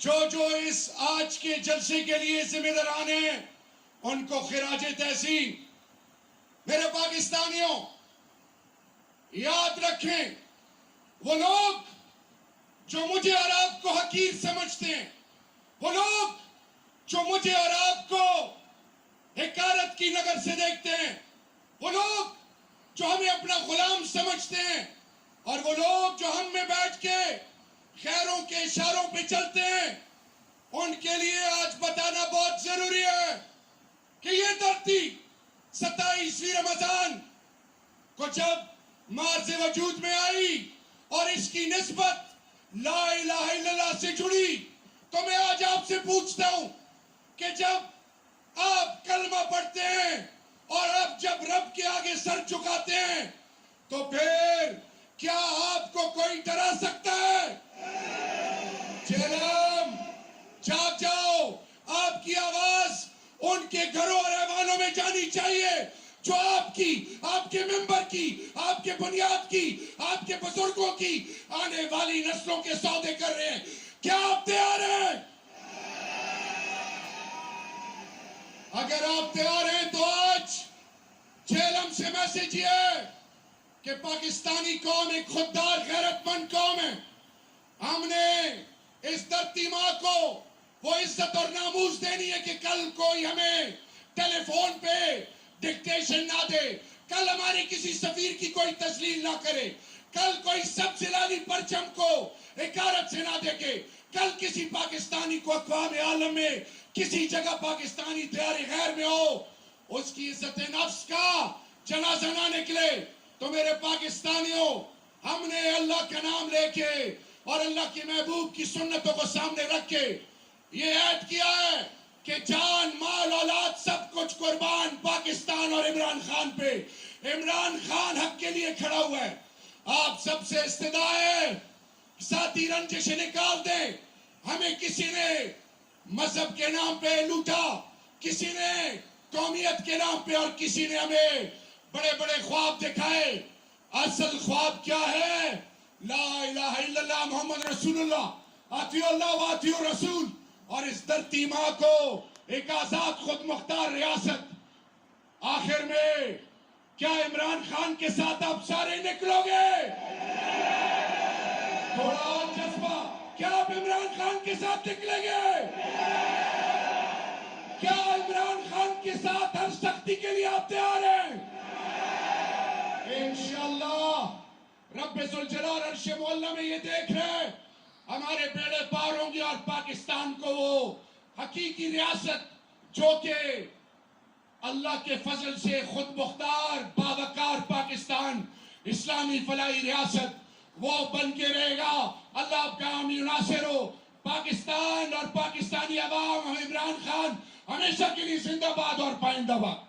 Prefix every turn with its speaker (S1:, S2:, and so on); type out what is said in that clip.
S1: جو اس آج کے جلسے کے لیے ذمہ داران ہیں ان کو خراج تحسین. میرے پاکستانیوں، یاد رکھیں، وہ لوگ جو مجھے اور آپ کو حقیر سمجھتے ہیں، وہ لوگ جو مجھے اور آپ کو حقارت کی نظر سے دیکھتے ہیں، وہ لوگ جو ہمیں اپنا غلام سمجھتے ہیں، اور وہ لوگ جو ہم میں بیٹھ کے خیروں کے اشاروں پہ چلتے ہیں، ان کے لیے آج بتانا بہت ضروری ہے کہ یہ دھرتی 27ویں رمضان کو جب مارز وجود میں آئی اور اس کی نسبت لا الہ الا اللہ سے جڑی، تو میں آج آپ سے پوچھتا ہوں کہ جب آپ کلمہ پڑھتے ہیں اور اب جب رب کے آگے سر چکاتے ہیں، تو پھر کیا آپ کو کوئی ڈرا سکتا ہے؟ جہنم، جاگ جاؤ. آپ کی آواز ان کے گھروں اور ایوانوں میں جانی چاہیے جو آپ کی، آپ کے ممبر کی، آپ کے بنیاد کی، آپ کے بزرگوں کی آنے والی نسلوں کے سودے کر رہے ہیں. کیا آپ تیار ہیں؟ اگر آپ تیار ہیں تو آج جہلم سے میسج یہ ہے کہ پاکستانی قوم ایک خوددار غیرت مند قوم ہے. ہم نے اس دھرتی ماں کو وہ عزت اور ناموس دینی ہے کہ کل کوئی ہمیں ٹیلی فون پہ ڈکٹیشن نہ دے، کل ہماری کسی سفیر کی کوئی تذلیل نہ کرے، کل کوئی سبز لالی پرچم کو حقارت سے نہ دیکھے، کل کسی پاکستانی کو اقوام عالم میں کسی جگہ پاکستانی دیار غیر میں ہو اس کی عزت نفس کا جنازہ نہ نکلے. تو میرے پاکستانیوں، ہم نے اللہ کا نام لے کے اور اللہ کی محبوب کی سنتوں کو سامنے رکھ کے یہ عہد کیا ہے کہ جان، مال، اولاد سب کچھ قربان پاکستان اور عمران خان پہ. عمران خان حق کے لیے کھڑا ہوا ہے. آپ سب سے استدعا ہے ذاتی رنجشیں نکال دیں. ہمیں کسی نے مذہب کے نام پہ لوٹا، کسی نے قومیت کے نام پہ، اور کسی نے ہمیں بڑے بڑے خواب دکھائے. اصل خواب کیا ہے؟ لا الہ الا اللہ محمد رسول اللہ، اطیعوا اللہ واطیعوا الرسول، اور اس دھرتی ماں کو ایک آزاد خود مختار ریاست. آخر میں کیا عمران خان کے ساتھ آپ سارے نکلو گے؟ تھوڑا اور جذبہ، کیا آپ عمران خان کے ساتھ نکلیں گے؟ کیا عمران خان کے ساتھ ہر سختی کے لیے آپ تیار ہیں؟ انشاءاللہ رب ذوالجلال عرش معلی میں یہ دیکھ رہے ہیں ہمارے بیڑے پار ہوں گے، اور پاکستان کو وہ حقیقی ریاست جو کہ اللہ کے فضل سے خود مختار باوقار پاکستان، اسلامی فلاحی ریاست، وہ بن کے رہے گا. اللہ آپ کا حامی و ناصر ہو. پاکستان اور پاکستانی عوام، عمران خان ہمیشہ کے لیے زندہ باد اور پائندہ باد.